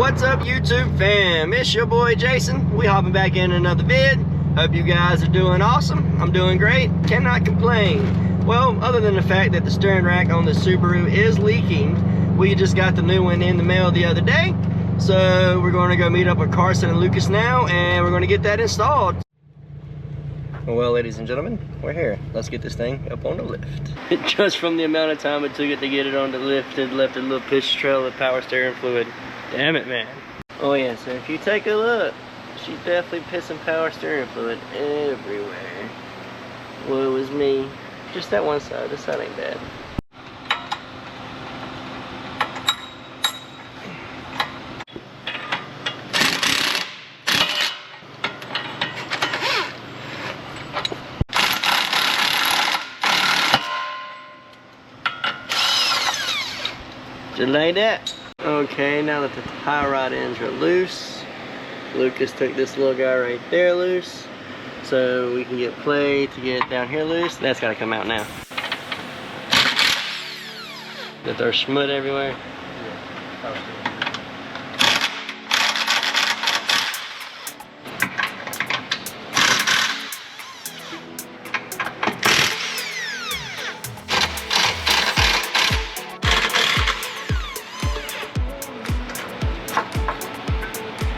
What's up, YouTube fam? It's your boy Jason. We hopping back in another vid. Hope you guys are doing awesome. I'm doing great. Cannot complain. Well, other than the fact that the steering rack on the Subaru is leaking, we just got the new one in the mail the other day. So we're going to go meet up with Carson and Lucas now, and we're going to get that installed. Well, ladies and gentlemen, we're here. Let's get this thing up on the lift. Just from the amount of time it took it to get it on the lift, it left a little piss trail of power steering fluid. Damn it, man. Oh yeah, so if you take a look, she's definitely pissing power steering fluid everywhere. Well, it was me. Just that one side. This side ain't bad. Just like that. Okay, now that the tie rod ends are loose, Lucas took this little guy right there loose, so we can get play to get down here loose. That's gotta come out now. That there's schmut everywhere.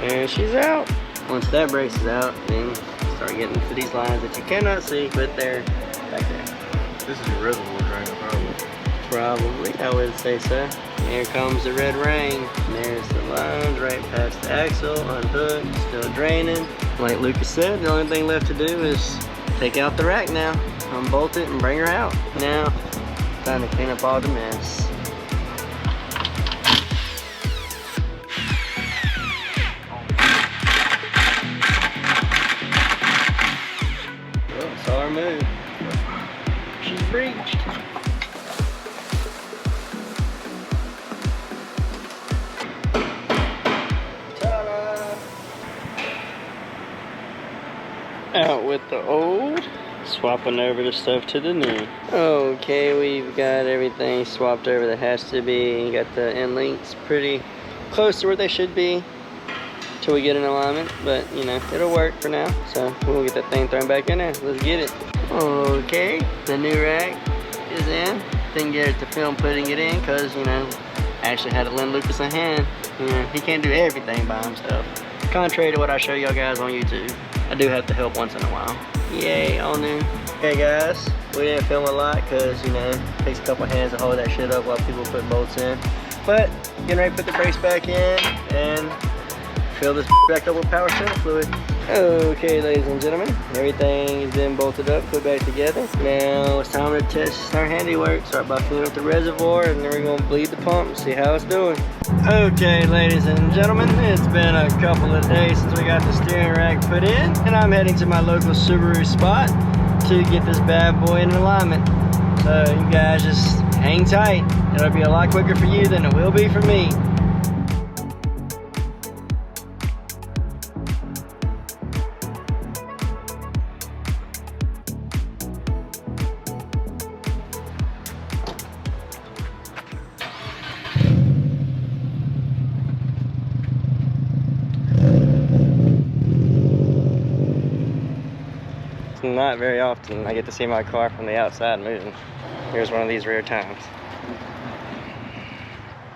And she's out. Once that brace is out, then start getting into these lines that you cannot see, but they're back there. This is your reservoir drain, probably. Probably, I would say so. Here comes the red rain. There's the lines right past the axle, unhooked, still draining. Like Lucas said, the only thing left to do is take out the rack now, unbolt it, and bring her out. Now, time to clean up all the mess. Saw her move. She's breached. Ta-da! Out with the old, swapping over the stuff to the new. Okay, we've got everything swapped over that has to be. Got the end links pretty close to where they should be till we get an alignment, but you know, it'll work for now. So we'll get that thing thrown back in there. Let's get it. Okay, the new rack is in. Didn't get it to film putting it in because, you know, I actually had to lend Lucas a hand. You know, he can't do everything by himself. Contrary to what I show y'all guys on YouTube, I do have to help once in a while. Yay, all new. Okay guys, we didn't film a lot because, you know, it takes a couple hands to hold that shit up while people put bolts in. But getting ready to put the brakes back in and fill this back up with power steering fluid. Okay, ladies and gentlemen, everything has been bolted up, put back together. Now it's time to test our handiwork. Start by filling up the reservoir, and then we're gonna bleed the pump and see how it's doing. Okay, ladies and gentlemen, it's been a couple of days since we got the steering rack put in, and I'm heading to my local Subaru spot to get this bad boy in alignment. So you guys just hang tight. It'll be a lot quicker for you than it will be for me. Not very often I get to see my car from the outside moving. Here's one of these rare times.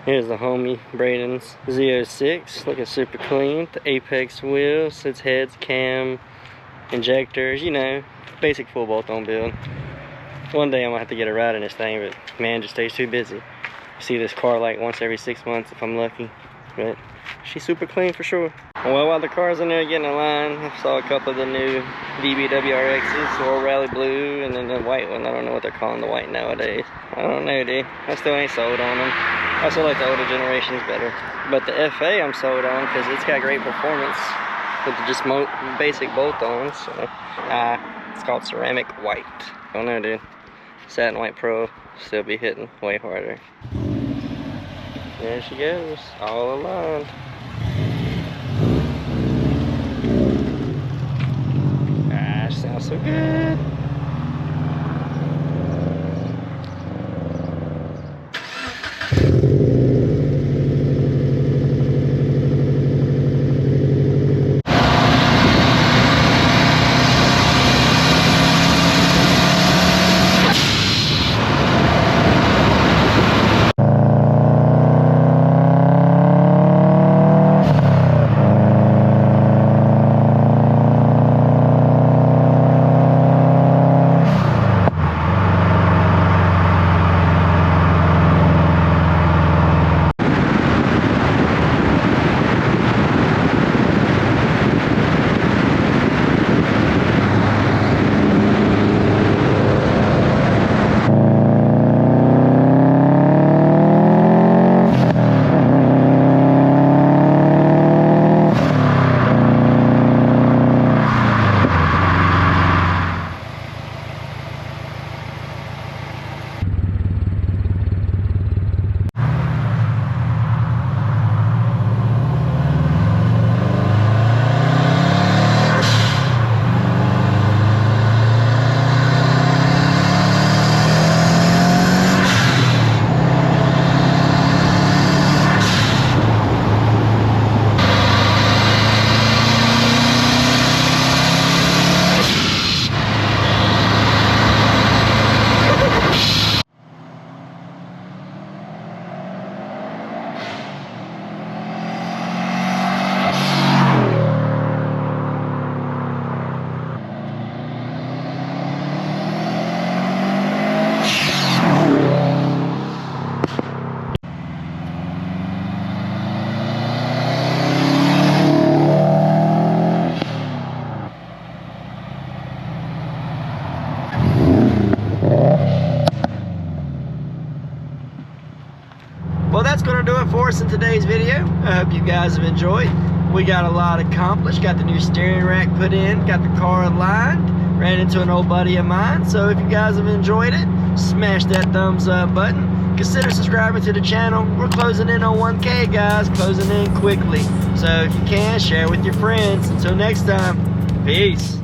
Here's the homie Braden's Z06, looking super clean. The Apex wheels, its heads, cam, injectors, you know, basic full bolt-on build. One day I'm gonna have to get a ride in this thing, but man, just stays too busy. See this car like once every 6 months if I'm lucky, but she's super clean for sure. Well, while the car's in there getting in line, I saw a couple of the new WRXs, or Rally Blue, and then the white one. I don't know what they're calling the white nowadays. I don't know, dude. I still ain't sold on them. I still like the older generations better. But the FA I'm sold on because it's got great performance with just basic bolt-ons. So, it's called ceramic white. I don't know, dude. Satin White Pro still be hitting way harder. There she goes, all aligned. Sounds so good. Well, that's going to do it for us in today's video. I hope you guys have enjoyed. We got a lot accomplished. Got the new steering rack put in, got the car aligned, ran into an old buddy of mine. So if you guys have enjoyed it, smash that thumbs up button. Consider subscribing to the channel. We're closing in on 1K, guys, closing in quickly. So if you can, share with your friends. Until next time, peace.